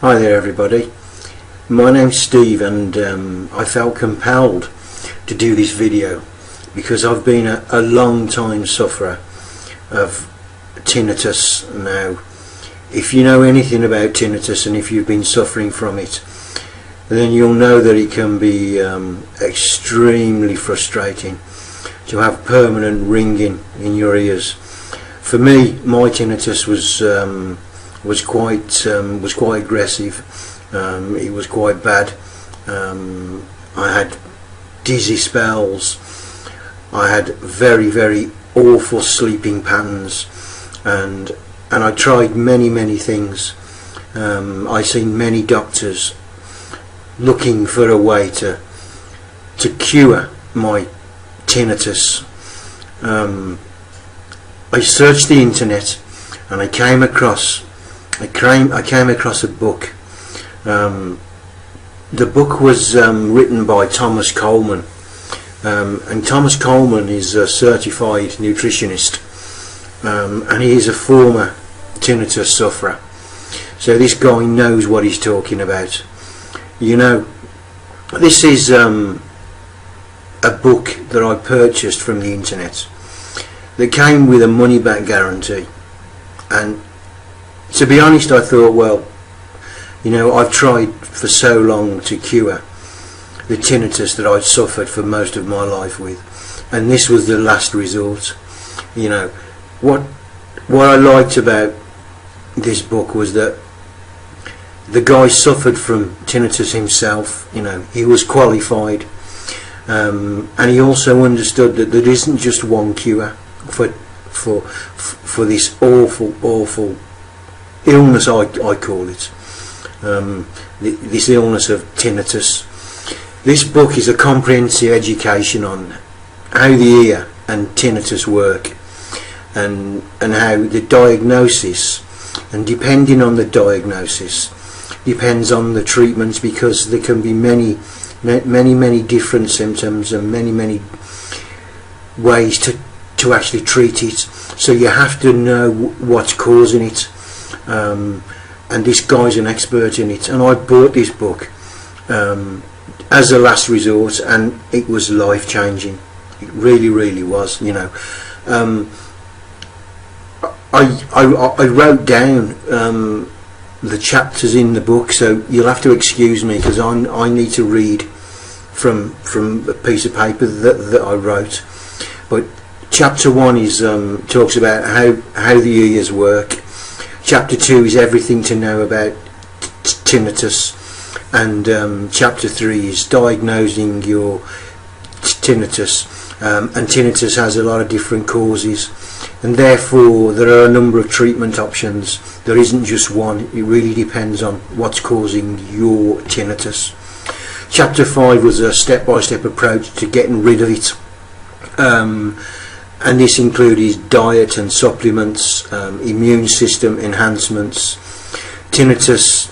Hi there everybody, my name's Steve and I felt compelled to do this video because I've been a long time sufferer of tinnitus now. If you know anything about tinnitus and if you've been suffering from it, then you'll know that it can be extremely frustrating to have permanent ringing in your ears. For me, my tinnitus was quite aggressive. It was quite bad. I had dizzy spells. I had very awful sleeping patterns, and I tried many things. I seen many doctors looking for a way to cure my tinnitus. I searched the internet and I came across a book. The book was written by Thomas Coleman, and Thomas Coleman is a certified nutritionist, and he is a former tinnitus sufferer. So this guy knows what he's talking about. You know, this is a book that I purchased from the internet that came with a money back guarantee, and to be honest, I thought, well, you know, I've tried for so long to cure the tinnitus that I'd suffered for most of my life with, and this was the last resort. You know, what I liked about this book was that the guy suffered from tinnitus himself. You know, he was qualified, and he also understood that there isn't just one cure for this awful illness, I call it, this illness of tinnitus. This book is a comprehensive education on how the ear and tinnitus work, and how the diagnosis, and depending on the diagnosis depends on the treatments, because there can be many different symptoms and many ways to actually treat it. So you have to know what's causing it, and this guy's an expert in it. And I bought this book as a last resort, and it was life changing. It really was. You know, I wrote down the chapters in the book, so you'll have to excuse me because I need to read from a piece of paper that I wrote. But chapter 1 is talks about how the ears work. Chapter 2 is everything to know about tinnitus, and chapter 3 is diagnosing your tinnitus. And tinnitus has a lot of different causes, and therefore there are a number of treatment options. There isn't just one. It really depends on what's causing your tinnitus. Chapter 5 was a step-by-step approach to getting rid of it, and this included diet and supplements, immune system enhancements, tinnitus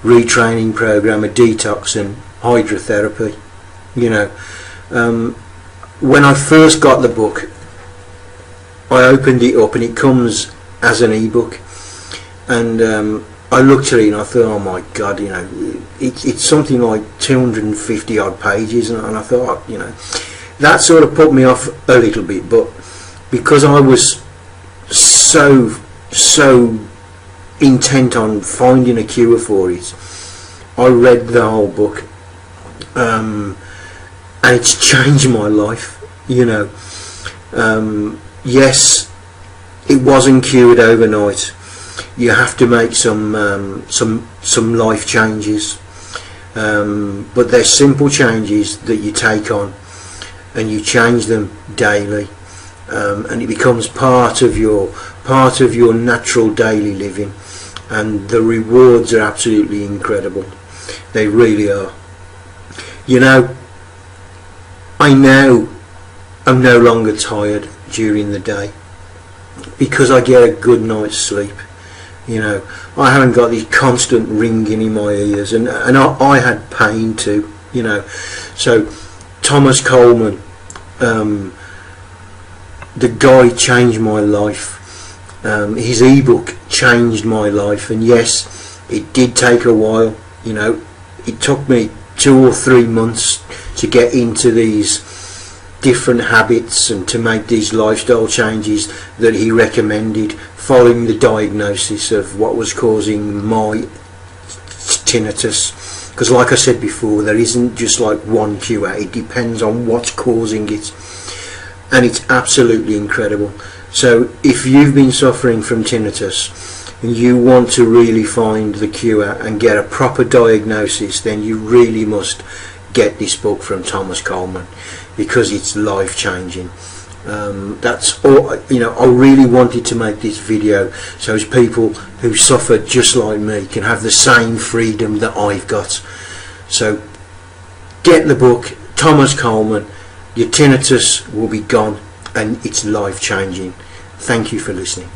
retraining program, a detox, and hydrotherapy. You know, when I first got the book, I opened it up and it comes as an ebook, and I looked at it and I thought, oh my god, you know, it's something like 250 odd pages, and I thought, you know, that sort of put me off a little bit. But because I was so intent on finding a cure for it, I read the whole book, and it's changed my life. You know, yes, it wasn't cured overnight. You have to make some life changes, but they're simple changes that you take on and you change them daily, and it becomes part of your natural daily living, and the rewards are absolutely incredible. They really are. You know, I now am no longer tired during the day because I get a good night's sleep. You know, I haven't got this constant ringing in my ears, and I had pain too. You know, so Thomas Coleman, the guy changed my life. His ebook changed my life, and yes, It did take a while, you know. It took me 2 or 3 months to get into these different habits and to make these lifestyle changes that he recommended, following the diagnosis of what was causing my tinnitus. Because like I said before, there isn't just like one cure, it depends on what's causing it, and it's absolutely incredible. So if you've been suffering from tinnitus and you want to really find the cure and get a proper diagnosis, then you really must get this book from Thomas Coleman, because it's life changing. That's all, you know. I really wanted to make this video so as people who suffer just like me can have the same freedom that I've got. So get the book, Thomas Coleman. Your tinnitus will be gone, and it's life changing. Thank you for listening.